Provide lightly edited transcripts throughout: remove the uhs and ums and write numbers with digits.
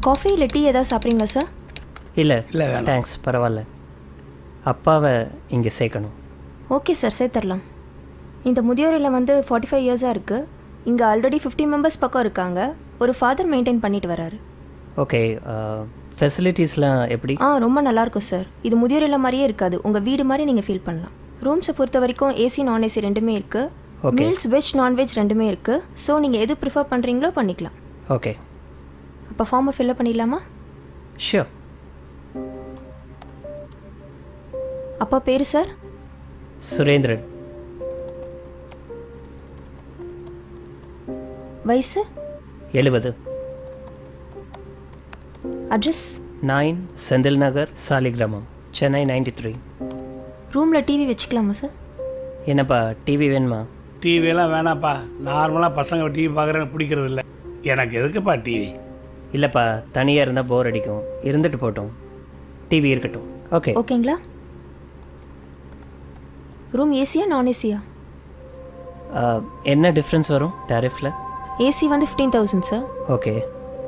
Coffee இல்லை tea ஏதாவது சாப்பிட்றீங்களா சார்? இல்லை இல்லை தேங்க்ஸ், பரவாயில்ல. அப்பாவை இங்கே சேர்க்கணும். ஓகே சார், சேர்த்துடலாம். இந்த முதியோர் இல்லம் 45 இயர்ஸாக இருக்குது. இங்கே ஆல்ரெடி 50 மெம்பர்ஸ் பக்கம் இருக்காங்க. ஒரு ஃபாதர் மெயின்டைன் பண்ணிட்டு வராரு. ஓகே, ஃபெசிலிட்டிஸ்லாம் எப்படி? ரொம்ப நல்லாயிருக்கும் சார். இது முதியோர் இல்லம் மாதிரியே இருக்காது, உங்கள் வீடு மாதிரி நீங்கள் ஃபீல் பண்ணலாம். ரூம்ஸை பொறுத்த வரைக்கும் ஏசி நான் ஏசி ரெண்டுமே இருக்குது. மீல்ஸ் வெஜ் நான்வெஜ் ரெண்டுமே இருக்குது. ஸோ நீங்கள் எது ப்ரிஃபர் பண்ணுறீங்களோ பண்ணிக்கலாம். ஓகே, அப்போ ஃபார்மை ஃபில்அப் பண்ணிடலாமா? ஷியோர். அப்பா பேர் சார்? சுரேந்திரன். வயசு? 70. அட்ரஸ்? 9 செந்தில் நகர், சாலிகிராமம், சென்னை 93. ரூமில் டிவி வச்சுக்கலாமா சார்? என்னப்பா டிவி வேணுமா? டிவியெல்லாம் வேணாப்பா. நார்மலாக பசங்க டிவி பார்க்குறேன்னு பிடிக்கிறது இல்லை. எனக்கு எதுக்குப்பா டிவி? இல்லைப்பா, தனியாக இருந்தால் போர் அடிக்கும். இருந்துட்டு போட்டோம், டிவி இருக்கட்டும். ஓகே ஓகேங்களா? ரூம் ஏசியா நான் ஏசியா? என்ன டிஃப்ரென்ஸ் வரும் டேரிஃபில்? AC 15,000 sir. ஓகே.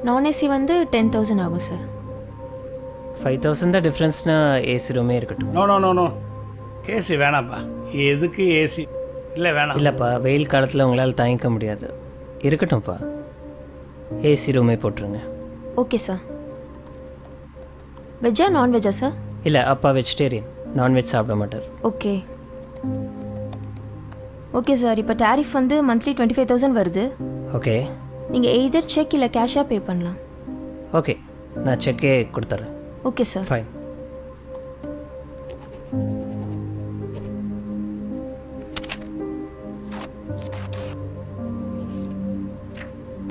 நான் ஏசி 10,000 ஆகும் சார். 5,000 தான் டிஃப்ரென்ஸ்னா ஏசி ரூமே இருக்கட்டும். No no no no, AC வேணாப்பா. எதுக்கு ஏசி? இல்லை வேணாம். இல்லைப்பா, வெயில் காலத்தில் உங்களால் தாங்கிக்க முடியாது. இருக்கட்டும்ப்பா, ஏசி ரூமே போட்டுருங்க. Okay sir. வெஜ்ஜா நான்வெஜ்ஜா சார்? இல்லை, அப்பா வெஜிடேரியன், நான்வெஜ் சாப்பிட மாட்டார். Okay okay sir. இப்போ டேரிஃப் மந்த்லி 25,000 வருது. ஓகே. நீங்கள் எய்தர் செக் இல்லை கேஷாக பே பண்ணலாம். ஓகே, நான் செக்கே கொடுத்துட்றேன். Okay sir. Fine.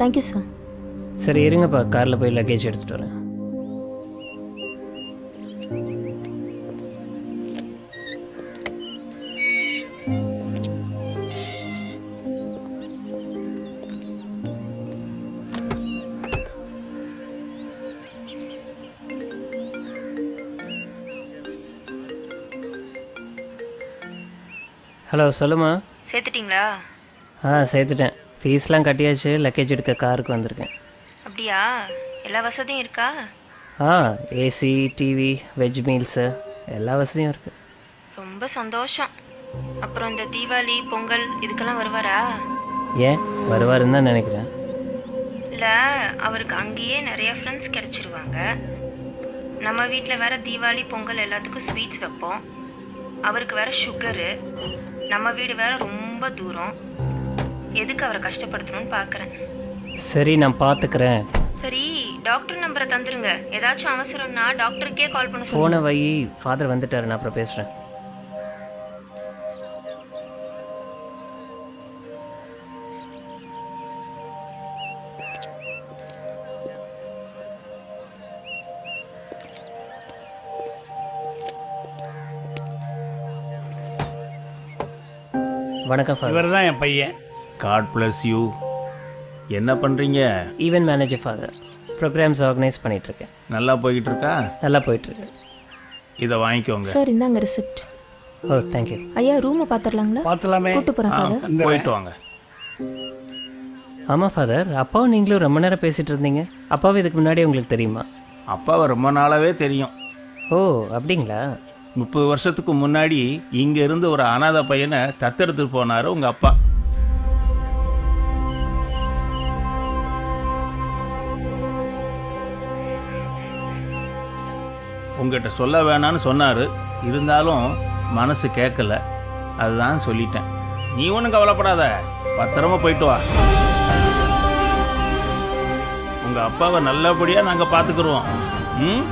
Thank you sir. சரி இருங்கப்பா, காரில் போய் லக்கேஜ் எடுத்துகிட்டு வரேன். ஹலோ, சொல்லுமா. சேர்த்துட்டிங்களா? சேர்த்துட்டேன். ஃபீஸ்லாம் கட்டியாச்சு. லக்கேஜ் எடுக்க காருக்கு வந்திருக்கேன். அப்படியா? எல்லா வசதியும் இருக்கா? ஏசி, டிவி, வெஜ் மீல்ஸு எல்லா வசதியும் இருக்குது. ரொம்ப சந்தோஷம். அப்புறம் இந்த தீபாவளி பொங்கல் இதுக்கெல்லாம் வருவாரா? ஏன் வருவாருன்னு தான் நினைக்கிறேன். இல்லை, அவருக்கு அங்கேயே நிறைய ஃப்ரெண்ட்ஸ் கிடச்சிருவாங்க. நம்ம வீட்டில் வேற தீபாவளி பொங்கல் எல்லாத்துக்கும் ஸ்வீட்ஸ் வைப்போம். அவருக்கு வேற சுகரு. நம்ம வீடு வேற ரொம்ப தூரம். எதுக்கு அவரை கஷ்டப்படுத்தணும்னு பார்க்குறேன். சரி, நான் பார்த்துக்கிறேன். சரி, டாக்டர் நம்பரை தந்துருங்க. ஏதாச்சும் அவசரம்னா டாக்டருக்கே கால் பண்ண போன வை. ஃபாதர் வந்துட்டாரு, நான் அப்புறம் பேசுகிறேன். வணக்கம் ஃபாதர். இவர் தான் என் பையன். God bless you. என்ன பண்ணுறீங்க? Event manager father. Programs organise பண்ணிகிட்ருக்கேன். நல்லா போய்கிட்டு இருக்கா? நல்லா போயிட்டுருக்கு. இதை வாங்கிக்கோங்க. சார், இந்தாங்க ரிசிப்ட். ஓ, தேங்க்யூ. ஐயா, ரூமை பார்த்துடலாங்களா? பார்த்துலாமே. கூட்டு போகிறேன் ஃபாதர். போயிட்டு வாங்க. ஆமாம் ஃபாதர், அப்பாவும் நீங்களும் ரொம்ப நேரம் பேசிகிட்டு இருந்தீங்க. அப்பாவும் இதுக்கு முன்னாடி உங்களுக்கு தெரியுமா? அப்பாவை ரொம்ப நாளாவே தெரியும். ஓ, அப்படிங்களா? 30 வருஷத்துக்கு முன்னாடி இங்க இருந்து ஒரு அனாதை பையனை தத்தெடுத்துட்டு போனாரு உங்க அப்பா. உங்ககிட்ட சொல்ல வேணான்னு சொன்னாரு. இருந்தாலும் மனசு கேட்கல. அதுதான் சொல்லிட்டேன். நீ ஒன்றும் கவலைப்படாத, பத்திரமா போயிட்டு வா. உங்க அப்பாவை நல்லபடியா நாங்க பாத்துக்கிறோம். ம்